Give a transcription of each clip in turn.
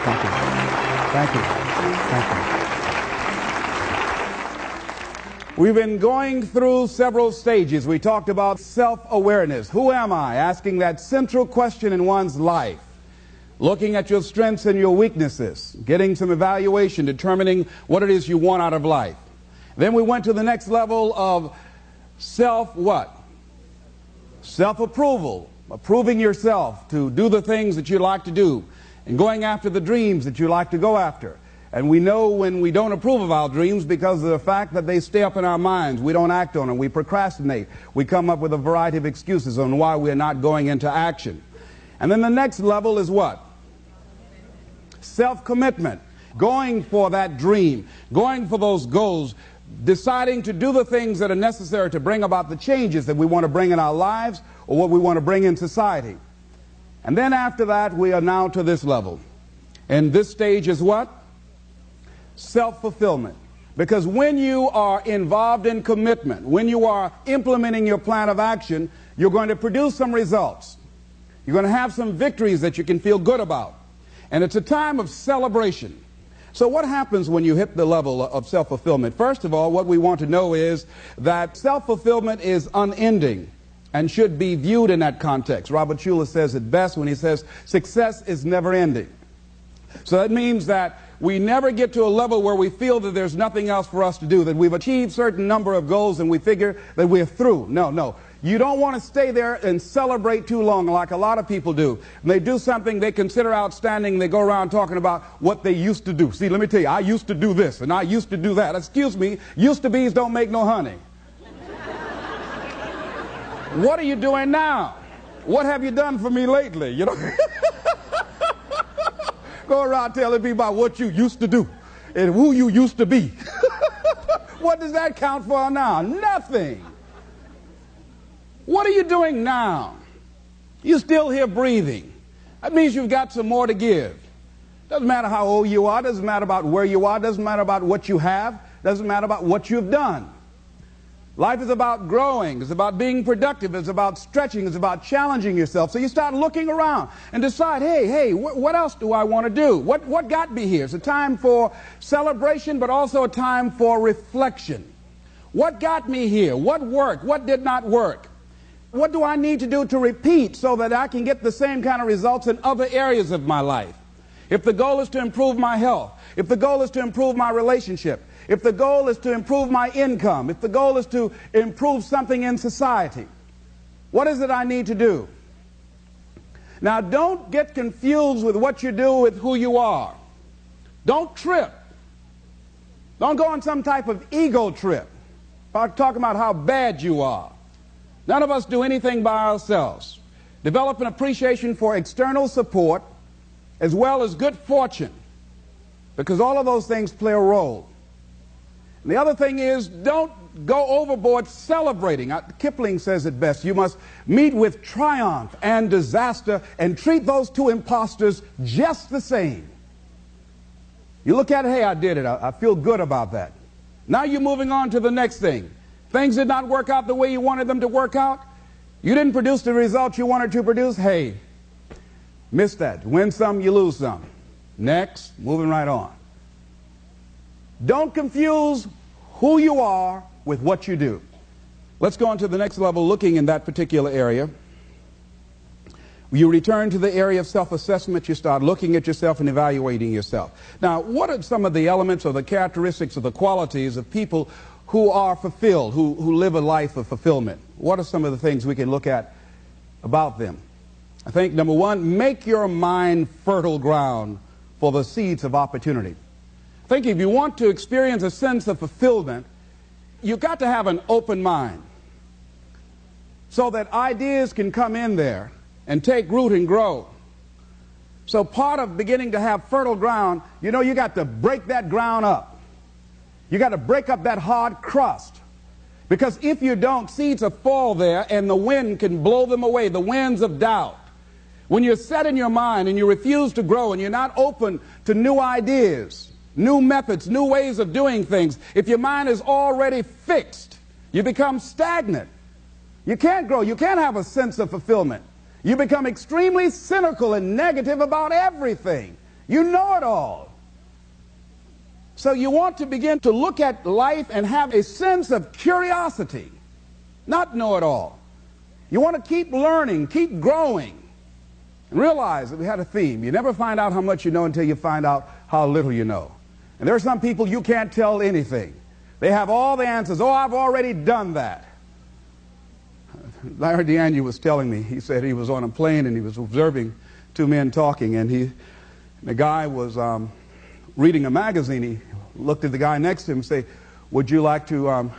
Thank you. Thank you. Thank you. We've been going through several stages. We talked about self-awareness. Who am I? Asking that central question in one's life. Looking at your strengths and your weaknesses. Getting some evaluation, determining what it is you want out of life. Then we went to the next level of what? Self-approval. Approving yourself to do the things that you like to do. And going after the dreams that you like to go after. And we know when we don't approve of our dreams because of the fact that they stay up in our minds. We don't act on them. We procrastinate. We come up with a variety of excuses on why we're not going into action. And then the next level is what? Self-commitment. Going for that dream. Going for those goals. Deciding to do the things that are necessary to bring about the changes that we want to bring in our lives or what we want to bring in society. And then after that, we are now to this level. And this stage is what? Self-fulfillment. Because when you are involved in commitment, when you are implementing your plan of action, you're going to produce some results. You're going to have some victories that you can feel good about. And it's a time of celebration. So what happens when you hit the level of self-fulfillment? First of all, what we want to know is that self-fulfillment is unending and should be viewed in that context. Robert Schuller says it best when he says success is never ending. So that means that we never get to a level where we feel that there's nothing else for us to do, that we've achieved a certain number of goals and we figure that we're through. No, no. You don't want to stay there and celebrate too long like a lot of people do. When they do something they consider outstanding, they go around talking about what they used to do. See, let me tell you, I used to do this and I used to do that. Excuse me, used to be's don't make no honey. What are you doing now? What have you done for me lately? You know? Go around telling people about what you used to do and who you used to be. What does that count for now? Nothing. What are you doing now? You're still here breathing. That means you've got some more to give. Doesn't matter how old you are, doesn't matter about where you are, doesn't matter about what you have, doesn't matter about what you've done. Life is about growing, it's about being productive, it's about stretching, it's about challenging yourself. So you start looking around and decide, hey, what else do I want to do? What got me here? It's a time for celebration, but also a time for reflection. What got me here? What worked? What did not work? What do I need to do to repeat so that I can get the same kind of results in other areas of my life? If the goal is to improve my health, if the goal is to improve my relationship, if the goal is to improve my income, if the goal is to improve something in society, what is it I need to do? Now, don't get confused with what you do with who you are. Don't trip. Don't go on some type of ego trip. Talking about how bad you are. None of us do anything by ourselves. Develop an appreciation for external support as well as good fortune, because all of those things play a role. And the other thing is, don't go overboard celebrating. Kipling says it best. You must meet with triumph and disaster and treat those two imposters just the same. You look at it, hey, I did it. I feel good about that. Now you're moving on to the next thing. Things did not work out the way you wanted them to work out. You didn't produce the results you wanted to produce. Hey, miss that. Win some, you lose some. Next, moving right on. Don't confuse who you are with what you do. Let's go on to the next level, looking in that particular area. You return to the area of self-assessment. You start looking at yourself and evaluating yourself. Now, what are some of the elements or the characteristics or the qualities of people who are fulfilled, who live a life of fulfillment? What are some of the things we can look at about them? I think, number one, make your mind fertile ground for the seeds of opportunity. I think if you want to experience a sense of fulfillment, you've got to have an open mind so that ideas can come in there and take root and grow. So part of beginning to have fertile ground, you know, you got to break that ground up. You got to break up that hard crust. Because if you don't, seeds will fall there and the wind can blow them away, the winds of doubt. When you're set in your mind and you refuse to grow and you're not open to new ideas, new methods, new ways of doing things, if your mind is already fixed, you become stagnant. You can't grow. You can't have a sense of fulfillment. You become extremely cynical and negative about everything. You know it all. So you want to begin to look at life and have a sense of curiosity, not know it all. You want to keep learning, keep growing, and realize that we had a theme. You never find out how much you know until you find out how little you know. And there are some people you can't tell anything. They have all the answers. Oh, I've already done that. Larry DeAngie was telling me, he said he was on a plane and he was observing two men talking, and the guy was reading a magazine. He looked at the guy next to him and said, would you like to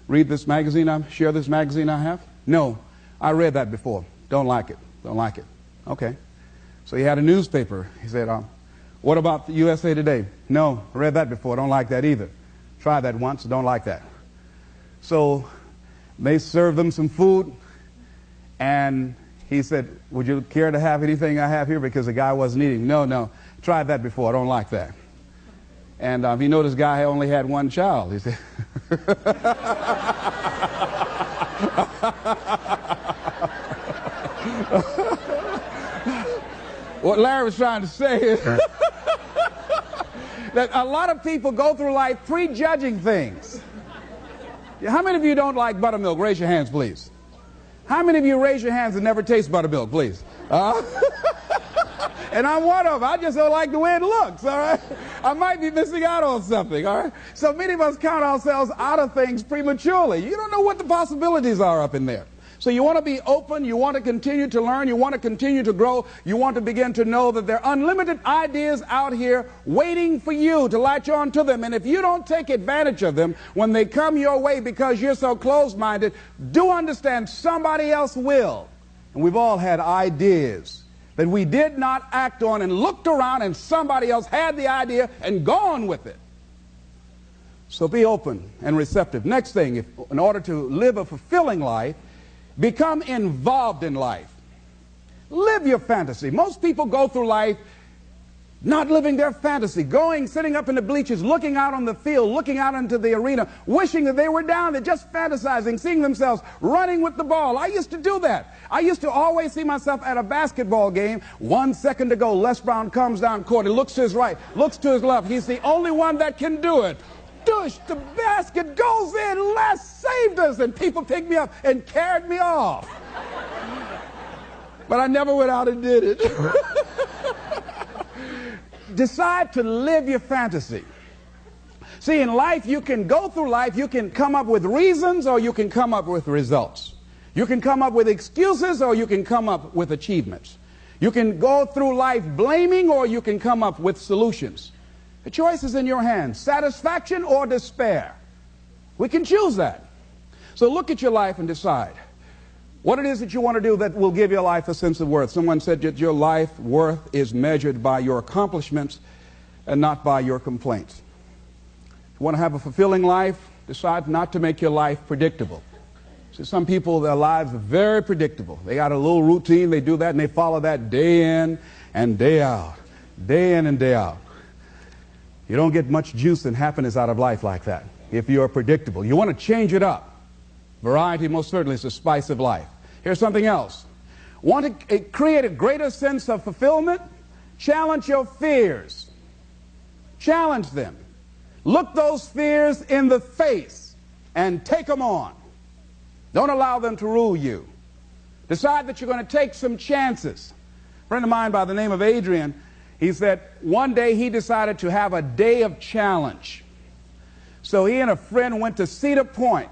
read this magazine, share this magazine I have? No, I read that before. Don't like it. Don't like it. Okay. So he had a newspaper. He said, what about the USA Today? No, I read that before. Don't like that either. Tried that once. Don't like that. So they served them some food, and he said, would you care to have anything I have here? Because the guy wasn't eating. No, tried that before. I don't like that. And he noticed the guy only had one child. He said, what Larry was trying to say is that a lot of people go through life prejudging things. How many of you don't like buttermilk? Raise your hands, please. How many of you raise your hands and never taste buttermilk, please? And I'm one of them. I just don't like the way it looks, all right? I might be missing out on something, all right? So many of us count ourselves out of things prematurely. You don't know what the possibilities are up in there. So you want to be open, you want to continue to learn, you want to continue to grow, you want to begin to know that there are unlimited ideas out here waiting for you to latch on to them. And if you don't take advantage of them when they come your way because you're so closed-minded, do understand somebody else will. And we've all had ideas that we did not act on and looked around and somebody else had the idea and gone with it. So be open and receptive. Next thing, in order to live a fulfilling life, become involved in life. Live your fantasy. Most people go through life not living their fantasy, sitting up in the bleachers, looking out on the field, looking out into the arena, wishing that they were down there, just fantasizing, seeing themselves running with the ball. I used to do that. I used to always see myself at a basketball game. 1 second to go, Les Brown comes down court. He looks to his right, looks to his left. He's the only one that can do it. Dush, the basket goes in. Les saved us, and people picked me up and carried me off. But I never went out and did it. Decide to live your fantasy. See, in life, you can go through life, you can come up with reasons or you can come up with results. You can come up with excuses or you can come up with achievements. You can go through life blaming or you can come up with solutions. The choice is in your hands, satisfaction or despair. We can choose that. So look at your life and decide what it is that you want to do that will give your life a sense of worth. Someone said that your life worth is measured by your accomplishments and not by your complaints. If you want to have a fulfilling life, decide not to make your life predictable. See, some people, their lives are very predictable. They got a little routine, they do that, and they follow that day in and day out. Day in and day out. You don't get much juice and happiness out of life like that if you're predictable. You want to change it up. Variety most certainly is the spice of life. Here's something else. Want to create a greater sense of fulfillment? Challenge your fears. Challenge them. Look those fears in the face and take them on. Don't allow them to rule you. Decide that you're going to take some chances. A friend of mine by the name of Adrian, he said one day he decided to have a day of challenge. So he and a friend went to Cedar Point.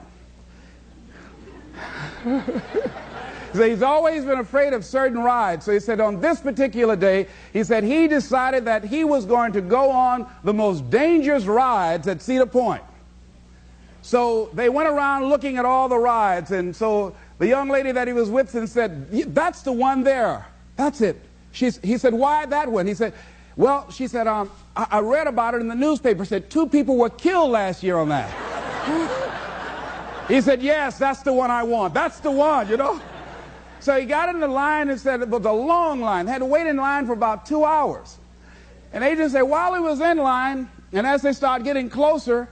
So he's always been afraid of certain rides. So he said on this particular day, he said he decided that he was going to go on the most dangerous rides at Cedar Point. So they went around looking at all the rides, and so the young lady that he was with said, that's the one there. That's it. He said, why that one? He said, well, she said, I read about it in the newspaper. Said 2 people were killed last year on that. He said, yes, that's the one I want. That's the one, you know. So he got in the line and said it was a long line. Had to wait in line for about 2 hours. And Adrian said while he was in line, and as they started getting closer,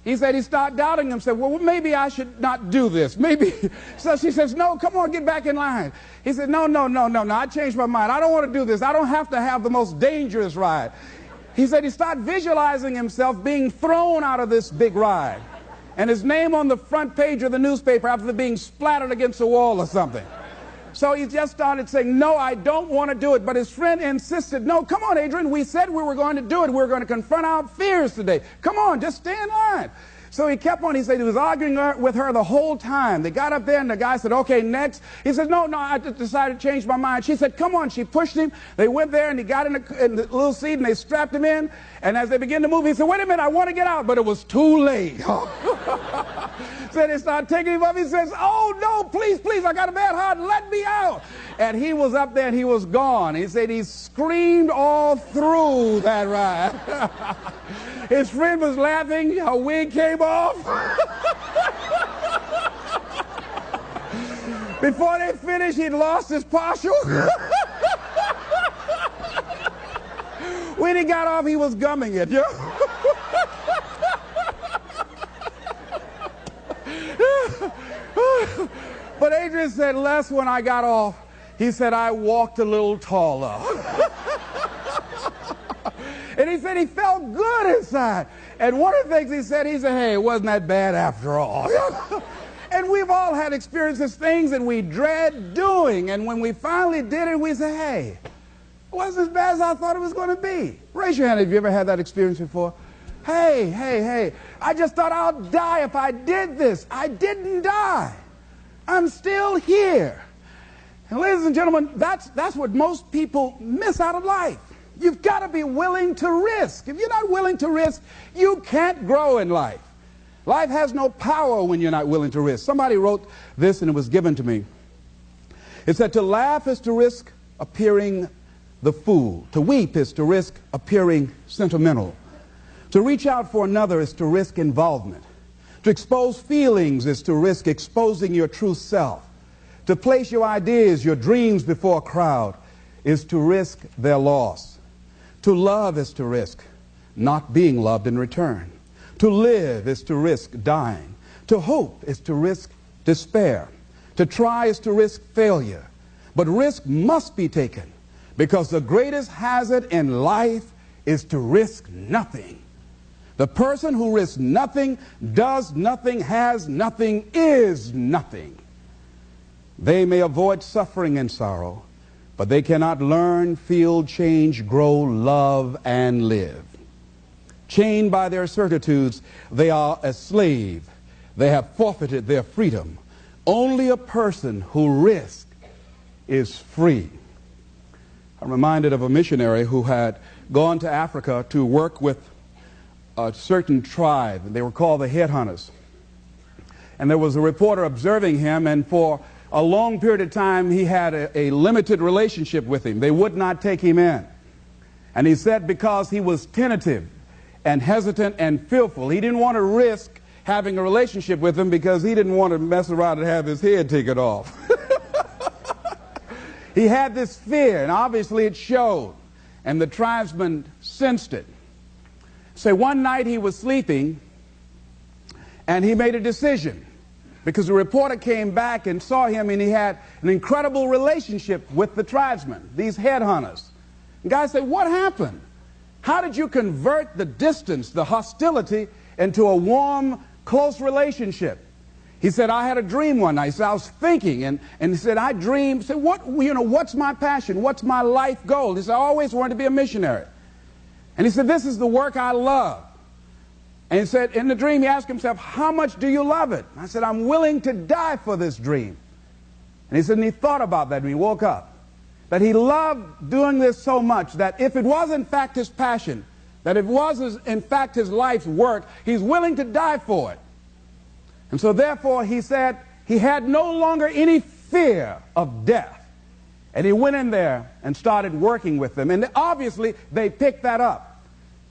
He said he started doubting himself. Well, maybe I should not do this. Maybe. So she says, no, come on, get back in line. He said, no, I changed my mind. I don't want to do this. I don't have to have the most dangerous ride. He said he started visualizing himself being thrown out of this big ride, and his name on the front page of the newspaper after being splattered against a wall or something. So he just started saying, no, I don't want to do it. But his friend insisted, no, come on, Adrian. We said we were going to do it. We were going to confront our fears today. Come on, just stay in line. So he kept on. He said he was arguing with her the whole time. They got up there, and the guy said, okay, next. He said, no, I just decided to change my mind. She said, come on. She pushed him. They went there, and he got in the little seat, and they strapped him in. And as they began to move, he said, wait a minute, I want to get out. But it was too late. So they started taking him up. He says, oh, no, please, I got a bad heart. Let me out. And he was up there, and he was gone. He said he screamed all through that ride. His friend was laughing. Her wig came off. Before they finished, he'd lost his partial. When he got off, he was gumming it. But Adrian said, Les, when I got off, he said, I walked a little taller. And he said he felt good inside. And one of the things he said, hey, it wasn't that bad after all. And we've all had experiences, things that we dread doing. And when we finally did it, we say, hey, it wasn't as bad as I thought it was going to be. Raise your hand if you ever had that experience before. Hey, I just thought I'll die if I did this. I didn't die. I'm still here. And ladies and gentlemen, that's what most people miss out of life. You've got to be willing to risk. If you're not willing to risk, you can't grow in life. Life has no power when you're not willing to risk. Somebody wrote this, and it was given to me. It said, to laugh is to risk appearing the fool. To weep is to risk appearing sentimental. To reach out for another is to risk involvement. To expose feelings is to risk exposing your true self. To place your ideas, your dreams before a crowd is to risk their loss. To love is to risk not being loved in return. To live is to risk dying. To hope is to risk despair. To try is to risk failure. But risk must be taken, because the greatest hazard in life is to risk nothing. The person who risks nothing, does nothing, has nothing, is nothing. They may avoid suffering and sorrow, but they cannot learn, feel, change, grow, love, and live. Chained by their certitudes, they are a slave. They have forfeited their freedom. Only a person who risks is free. I'm reminded of a missionary who had gone to Africa to work with a certain tribe. They were called the Headhunters. And there was a reporter observing him, and for a long period of time he had a limited relationship with him. They would not take him in. And he said because he was tentative and hesitant and fearful, he didn't want to risk having a relationship with him because he didn't want to mess around and have his head taken off. He had this fear, and obviously it showed, and the tribesman sensed it. So one night he was sleeping, and he made a decision, because the reporter came back and saw him, and he had an incredible relationship with the tribesmen, these headhunters. The guy said, what happened? How did you convert the distance, the hostility, into a warm, close relationship? He said, I had a dream one night. He said, I was thinking, and he said, I dreamed. He said, what's my passion? What's my life goal? He said, I always wanted to be a missionary. And he said, this is the work I love. And he said, in the dream, he asked himself, how much do you love it? I said, I'm willing to die for this dream. And he said, and he thought about that when he woke up, that he loved doing this so much that if it was in fact his passion, that it was in fact his life's work, he's willing to die for it. And so therefore, he said, he had no longer any fear of death. And he went in there and started working with them. And obviously, they picked that up.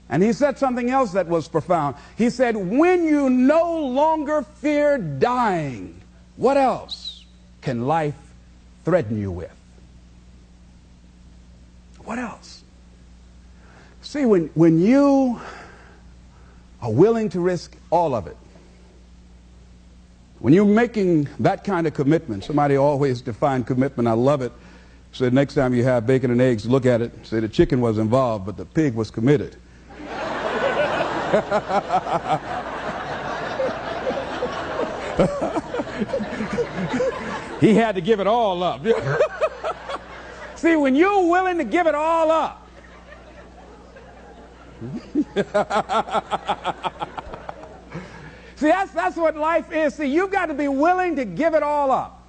And he said something else that was profound. He said, when you no longer fear dying, what else can life threaten you with? What else? See, when you are willing to risk all of it. When you're making that kind of commitment, somebody always defined commitment, I love it, said next time you have bacon and eggs, look at it, say the chicken was involved, but the pig was committed. He had to give it all up. See, when you're willing to give it all up, see, that's what life is. See, you've got to be willing to give it all up.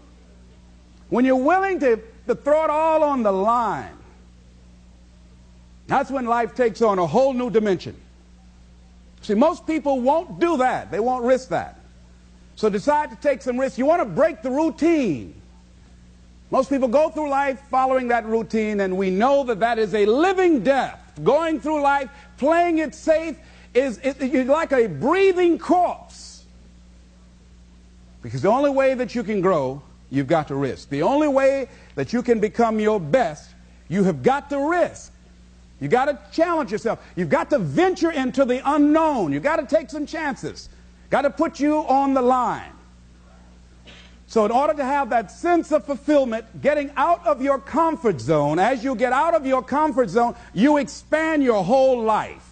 When you're willing to throw it all on the line, that's when life takes on a whole new dimension. See, most people won't do that. They won't risk that. So decide to take some risks. You want to break the routine. Most people go through life following that routine, and we know that that is a living death. Going through life, playing it safe, you're like a breathing corpse. Because the only way that you can grow, you've got to risk. The only way that you can become your best, you have got to risk. You've got to challenge yourself. You've got to venture into the unknown. You've got to take some chances. Got to put you on the line. So in order to have that sense of fulfillment, getting out of your comfort zone, as you get out of your comfort zone, you expand your whole life.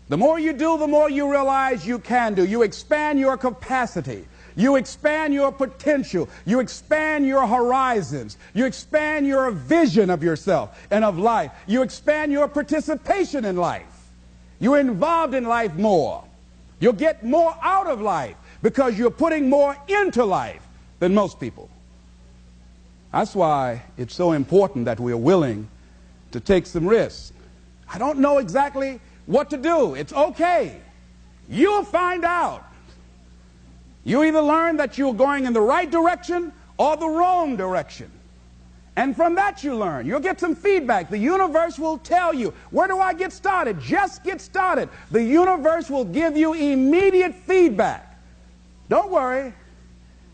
The more you do, the more you realize you can do. You expand your capacity. You expand your potential. You expand your horizons. You expand your vision of yourself and of life. You expand your participation in life. You're involved in life more. You'll get more out of life because you're putting more into life than most people. That's why it's so important that we're willing to take some risks. I don't know exactly what to do. It's okay. You'll find out. You either learn that you're going in the right direction or the wrong direction. And from that you learn. You'll get some feedback. The universe will tell you, where do I get started? Just get started. The universe will give you immediate feedback. Don't worry.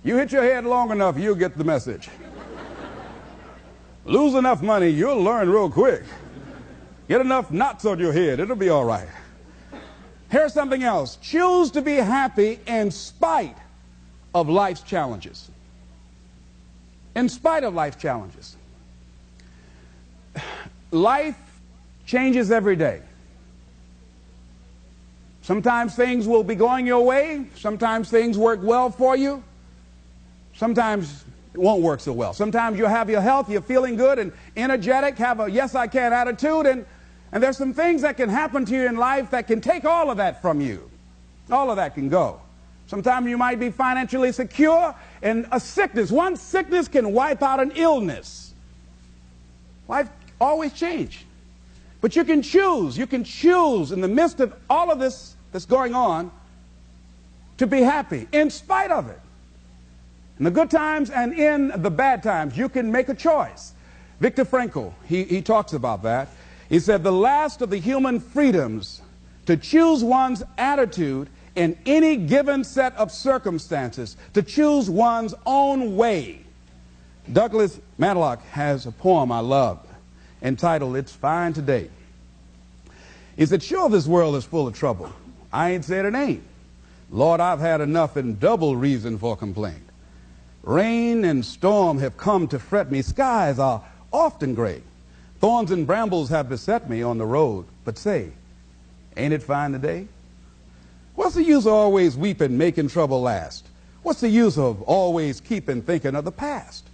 You hit your head long enough, you'll get the message. Lose enough money, you'll learn real quick. Get enough knots on your head, it'll be all right. Here's something else. Choose to be happy in spite of life's challenges. In spite of life's challenges. Life changes every day. Sometimes things will be going your way. Sometimes things work well for you. Sometimes it won't work so well. Sometimes you'll have your health, you're feeling good and energetic, have a yes I can attitude, and there's some things that can happen to you in life that can take all of that from you. All of that can go. Sometimes you might be financially secure, and a sickness, one sickness can wipe out an illness. Life always changes. But you can choose in the midst of all of this that's going on to be happy in spite of it. In the good times and in the bad times, you can make a choice. Viktor Frankl, he talks about that. He said, the last of the human freedoms to choose one's attitude in any given set of circumstances, to choose one's own way. Douglas Matlock has a poem I love entitled, It's Fine Today. He said, sure, this world is full of trouble. I ain't said it ain't. Lord, I've had enough and double reason for complaint. Rain and storm have come to fret me. Skies are often gray. Thorns and brambles have beset me on the road. But say, ain't it fine today? What's the use of always weeping, making trouble last? What's the use of always keeping thinking of the past?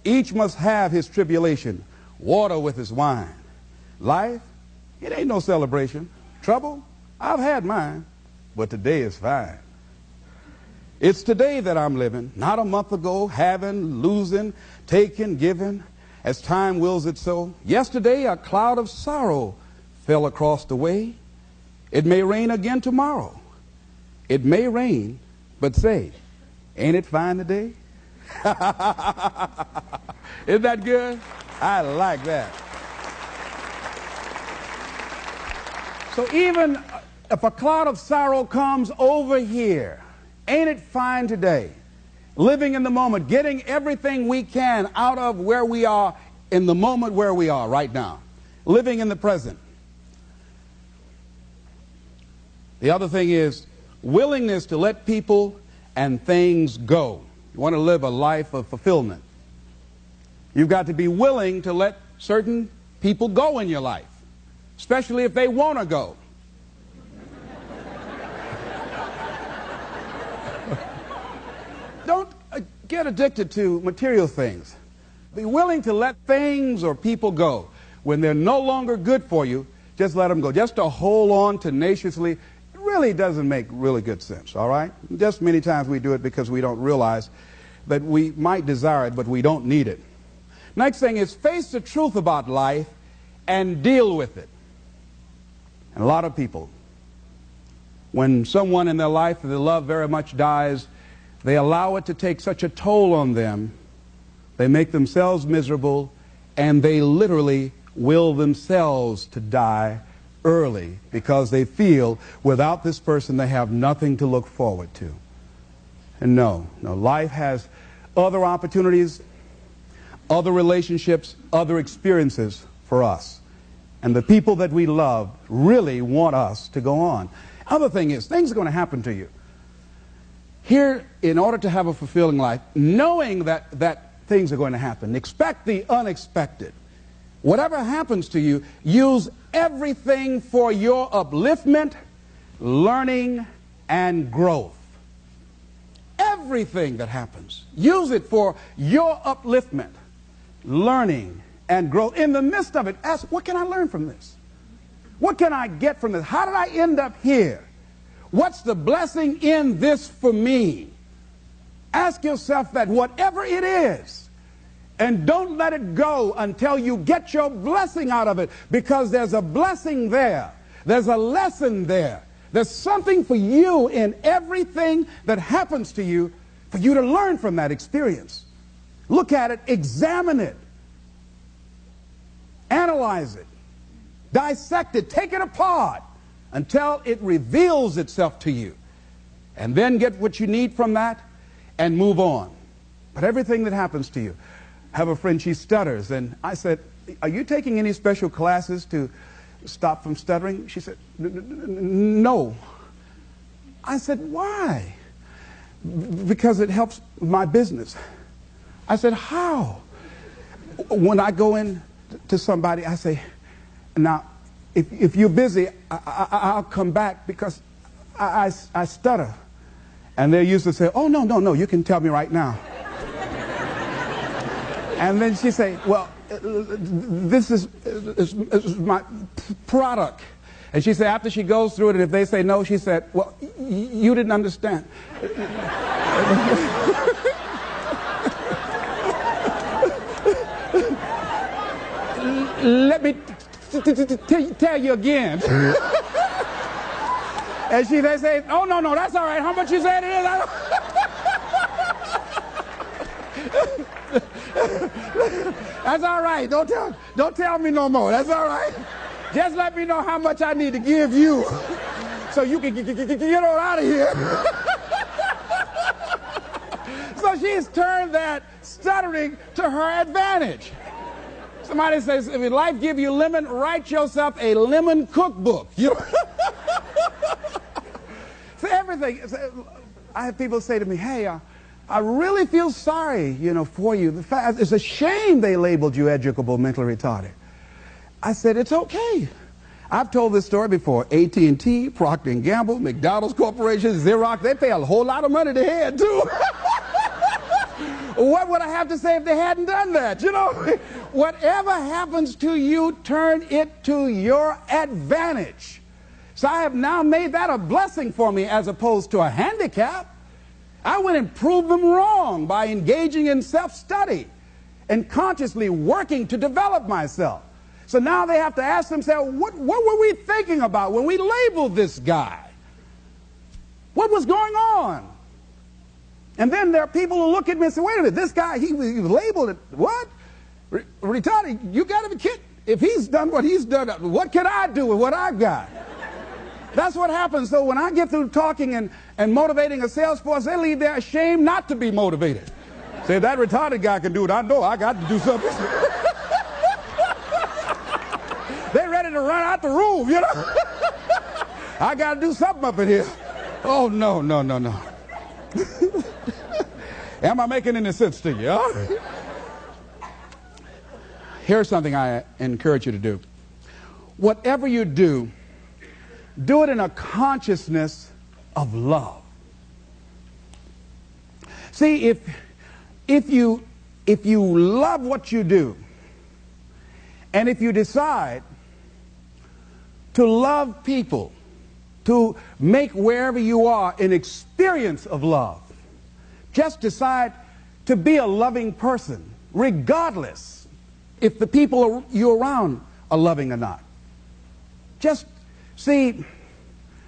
Each must have his tribulation, water with his wine. Life, it ain't no celebration. Trouble, I've had mine, but today is fine. It's today that I'm living, not a month ago, having, losing, taking, giving, as time wills it so. Yesterday, a cloud of sorrow fell across the way. It may rain again tomorrow. It may rain, but say, ain't it fine today? Isn't that good? I like that. So even if a cloud of sorrow comes over here, ain't it fine today? Living in the moment, getting everything we can out of where we are in the moment where we are right now. Living in the present. The other thing is willingness to let people and things go. You want to live a life of fulfillment. You've got to be willing to let certain people go in your life, especially if they want to go. Don't get addicted to material things. Be willing to let things or people go. When they're no longer good for you, just let them go. Just to hold on tenaciously, it really doesn't make really good sense, all right? Just many times we do it because we don't realize that we might desire it, but we don't need it. Next thing is face the truth about life and deal with it. And a lot of people, when someone in their life that they love very much dies, they allow it to take such a toll on them. They make themselves miserable, and they literally will themselves to die early because they feel without this person they have nothing to look forward to. And no, life has other opportunities, other relationships, other experiences for us. And the people that we love really want us to go on. Other thing is, things are going to happen to you. Here, in order to have a fulfilling life, knowing that things are going to happen, expect the unexpected. Whatever happens to you, use everything for your upliftment, learning, and growth. Everything that happens, use it for your upliftment, learning, and growth. In the midst of it, ask, what can I learn from this? What can I get from this? How did I end up here? What's the blessing in this for me? Ask yourself that, whatever it is. And don't let it go until you get your blessing out of it, because there's a blessing there. There's a lesson there. There's something for you in everything that happens to you for you to learn from that experience. Look at it, examine it, analyze it, dissect it, take it apart until it reveals itself to you. And then get what you need from that and move on. But everything that happens to you. I have a friend, she stutters, and I said, are you taking any special classes to stop from stuttering? She said, no. I said, why? Because it helps my business. I said, how? When I go in to somebody, I say, now, if you're busy, I'll come back because I stutter. And they used to say, oh, no, you can tell me right now. And then she say, well, this is my product. And she said, after she goes through it, and if they say no, she said, well, you didn't understand. Let me tell you again. And they say, oh, no, that's all right. How much you said it is? That's all right. Don't tell me no more. That's all right. Just let me know how much I need to give you so you can get on out of here. So she's turned that stuttering to her advantage. Somebody says, if life give you lemon, write yourself a lemon cookbook. You know? So everything. I have people say to me, hey, I really feel sorry, for you. The fact, it's a shame they labeled you educable mentally retarded. I said, it's okay. I've told this story before. AT&T, Procter & Gamble, McDonald's Corporation, Xerox, they pay a whole lot of money to head, too. What would I have to say if they hadn't done that? Whatever happens to you, turn it to your advantage. So I have now made that a blessing for me as opposed to a handicap. I went and proved them wrong by engaging in self-study and consciously working to develop myself. So now they have to ask themselves, what were we thinking about when we labeled this guy? What was going on? And then there are people who look at me and say, wait a minute, this guy, he was labeled, what? Retarded, you got to be kidding. If he's done what he's done, what can I do with what I've got? That's what happens. So when I get through talking and motivating a sales force, they leave there ashamed not to be motivated. Say, if that retarded guy can do it, I know I got to do something. They're ready to run out the room, I got to do something up in here. Oh, no, no, no, no. Am I making any sense to you? Huh? Here's something I encourage you to do. Whatever you do, do it in a consciousness of love. See, if you love what you do, and if you decide to love people, to make wherever you are an experience of love, just decide to be a loving person, regardless if the people you're around are loving or not. Just see,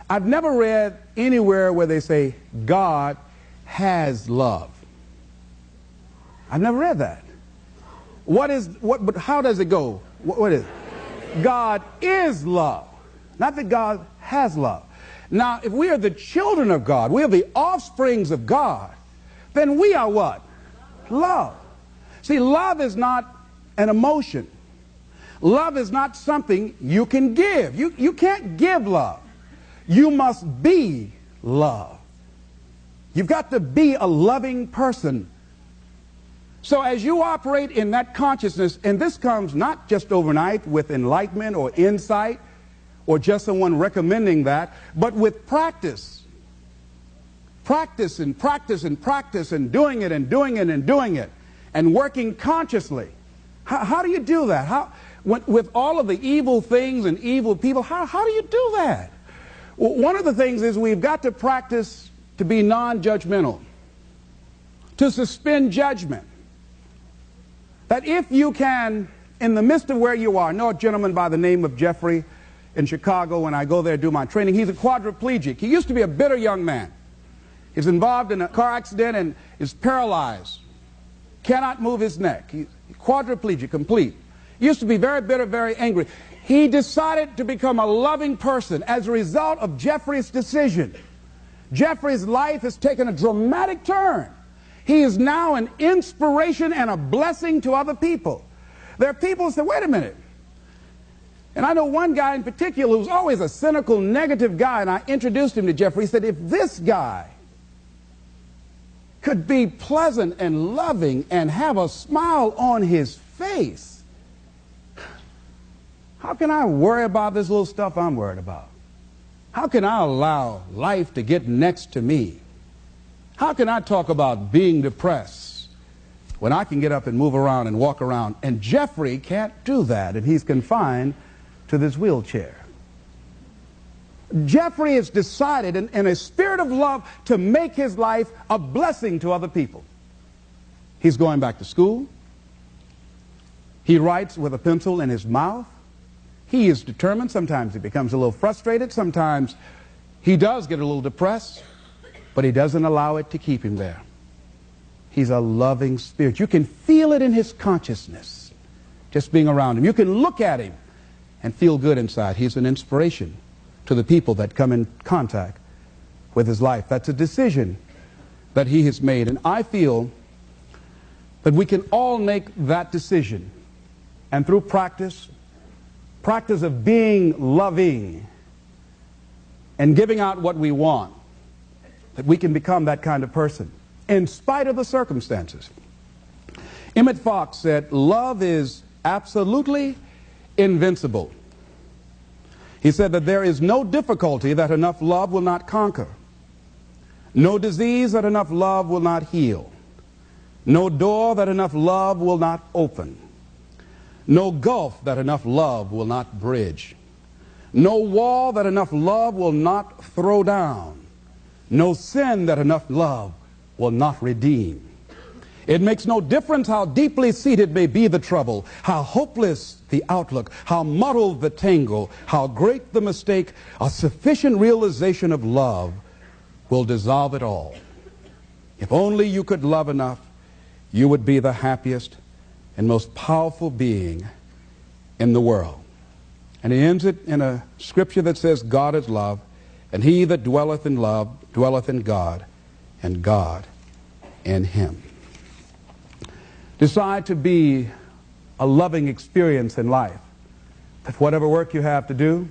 I've never read anywhere where they say God has love. I've never read that. But how does it go? What is it? God is love. Not that God has love. Now, if we are the children of God, we are the offsprings of God, then we are what? Love. See, love is not an emotion. Love is not something you can give. You can't give love. You must be love. You've got to be a loving person. So as you operate in that consciousness, and this comes not just overnight with enlightenment or insight or just someone recommending that, but with practice. Practice and practice and practice and doing it and doing it and doing it and working consciously. How do you do that? With all of the evil things and evil people, how do you do that? Well, one of the things is we've got to practice to be non-judgmental, to suspend judgment. That if you can, in the midst of where you are, I know a gentleman by the name of Jeffrey in Chicago. When I go there to do my training, he's a quadriplegic. He used to be a bitter young man. He's involved in a car accident and is paralyzed. Cannot move his neck. He's quadriplegic, complete. He used to be very bitter, very angry. He decided to become a loving person as a result of Jeffrey's decision. Jeffrey's life has taken a dramatic turn. He is now an inspiration and a blessing to other people. There are people who say, wait a minute. And I know one guy in particular who's always a cynical, negative guy, and I introduced him to Jeffrey. He said, if this guy could be pleasant and loving and have a smile on his face, how can I worry about this little stuff I'm worried about? How can I allow life to get next to me? How can I talk about being depressed when I can get up and move around and walk around? And Jeffrey can't do that, and he's confined to this wheelchair. Jeffrey has decided in a spirit of love to make his life a blessing to other people. He's going back to school. He writes with a pencil in his mouth. He is determined. Sometimes he becomes a little frustrated. Sometimes he does get a little depressed, but he doesn't allow it to keep him there. He's a loving spirit. You can feel it in his consciousness, just being around him. You can look at him and feel good inside. He's an inspiration to the people that come in contact with his life. That's a decision that he has made. And I feel that we can all make that decision. And through practice of being loving and giving out what we want, that we can become that kind of person in spite of the circumstances. Emmett Fox said, love is absolutely invincible. He said that there is no difficulty that enough love will not conquer, no disease that enough love will not heal, no door that enough love will not open, no gulf that enough love will not bridge, no wall that enough love will not throw down, no sin that enough love will not redeem. It makes no difference how deeply seated may be the trouble, how hopeless the outlook, how muddled the tangle, how great the mistake, a sufficient realization of love will dissolve it all. If only you could love enough, you would be the happiest and most powerful being in the world. And he ends it in a scripture that says, God is love, and he that dwelleth in love dwelleth in God, and God in him. Decide to be a loving experience in life. That whatever work you have to do,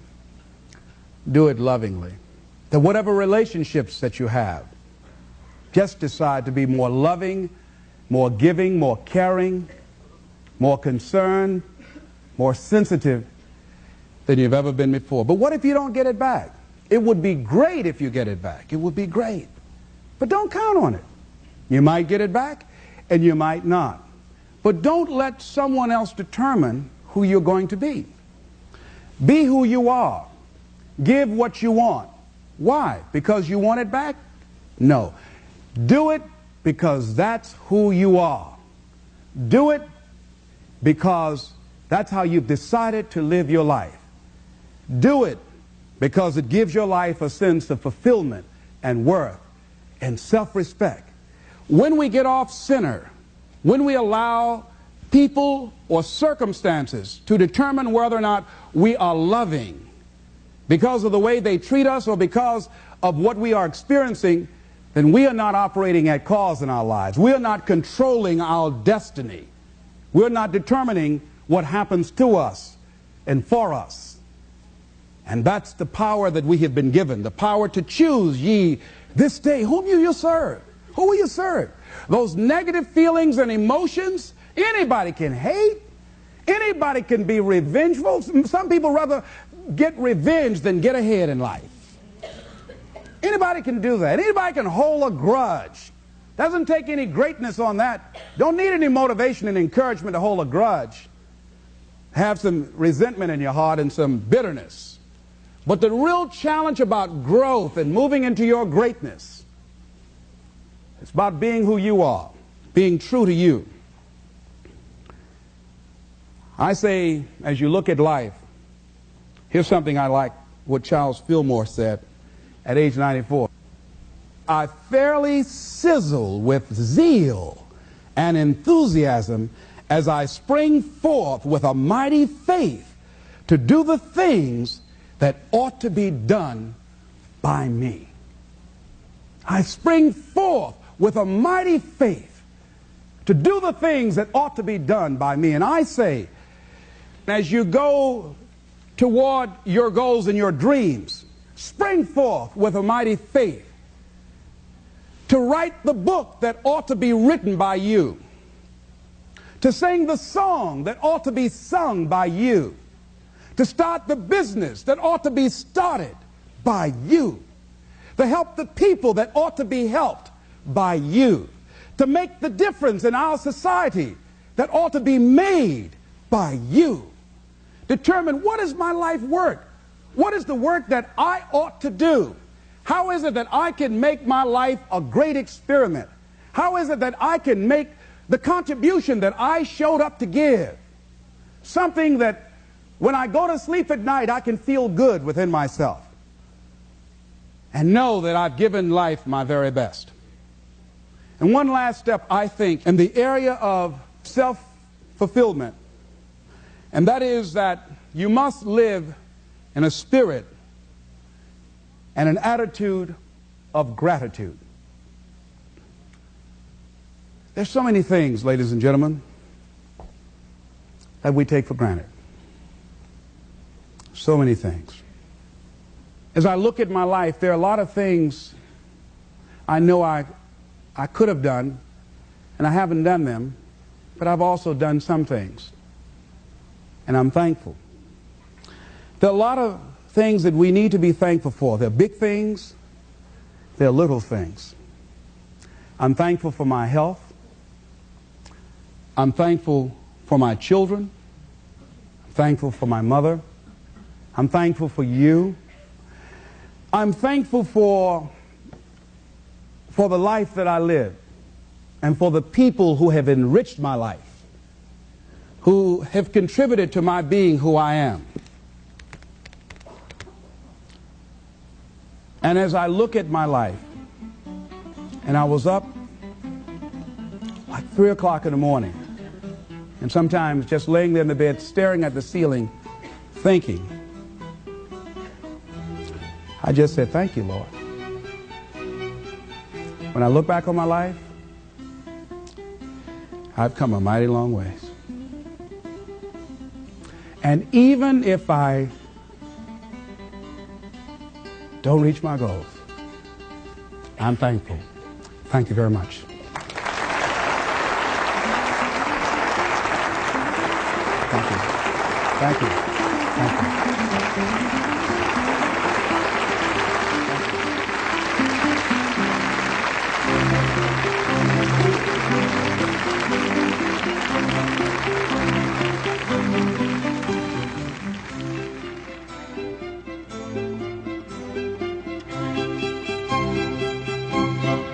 do it lovingly. That whatever relationships that you have, just decide to be more loving, more giving, more caring, more concerned, more sensitive than you've ever been before. But what if you don't get it back? It would be great if you get it back. It would be great. But don't count on it. You might get it back and you might not. But don't let someone else determine who you're going to be. Be who you are. Give what you want. Why? Because you want it back? No. Do it because that's who you are. Do it because that's how you've decided to live your life. Do it because it gives your life a sense of fulfillment and worth and self-respect. When we get off center, when we allow people or circumstances to determine whether or not we are loving because of the way they treat us or because of what we are experiencing, then we are not operating at cause in our lives. We are not controlling our destiny. We're not determining what happens to us and for us. And that's the power that we have been given, the power to choose ye this day whom you will serve. Who will you serve? Those negative feelings and emotions, anybody can hate. Anybody can be revengeful. Some people rather get revenge than get ahead in life. Anybody can do that. Anybody can hold a grudge. Doesn't take any greatness on that. Don't need any motivation and encouragement to hold a grudge. Have some resentment in your heart and some bitterness. But the real challenge about growth and moving into your greatness, it's about being who you are, being true to you. I say, as you look at life, here's something I like what Charles Fillmore said at age 94. I fairly sizzle with zeal and enthusiasm as I spring forth with a mighty faith to do the things that ought to be done by me. I spring forth with a mighty faith to do the things that ought to be done by me. And I say, as you go toward your goals and your dreams, spring forth with a mighty faith to write the book that ought to be written by you, to sing the song that ought to be sung by you, to start the business that ought to be started by you, to help the people that ought to be helped by you, to make the difference in our society that ought to be made by you. Determine, what is my life work? What is the work that I ought to do? How is it that I can make my life a great experiment? How is it that I can make the contribution that I showed up to give? Something that when I go to sleep at night, I can feel good within myself and know that I've given life my very best. And one last step, I think, in the area of self-fulfillment, and that is that you must live in a spirit and an attitude of gratitude. There's so many things, ladies and gentlemen, that we take for granted. So many things. As I look at my life, there are a lot of things I know I could have done, and I haven't done them, but I've also done some things. And I'm thankful. There are a lot of things that we need to be thankful for. There are big things, there are little things. I'm thankful for my health. I'm thankful for my children. I'm thankful for my mother. I'm thankful for you. I'm thankful for the life that I live and for the people who have enriched my life, who have contributed to my being who I am. And as I look at my life, and I was up like 3 o'clock in the morning, and sometimes just laying there in the bed, staring at the ceiling, thinking, I just said, thank you, Lord. When I look back on my life, I've come a mighty long ways. And even if I don't reach my goals. I'm thankful. Thank you very much. Thank you. Thank you. Thank you.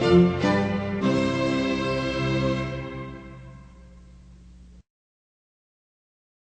Thank you.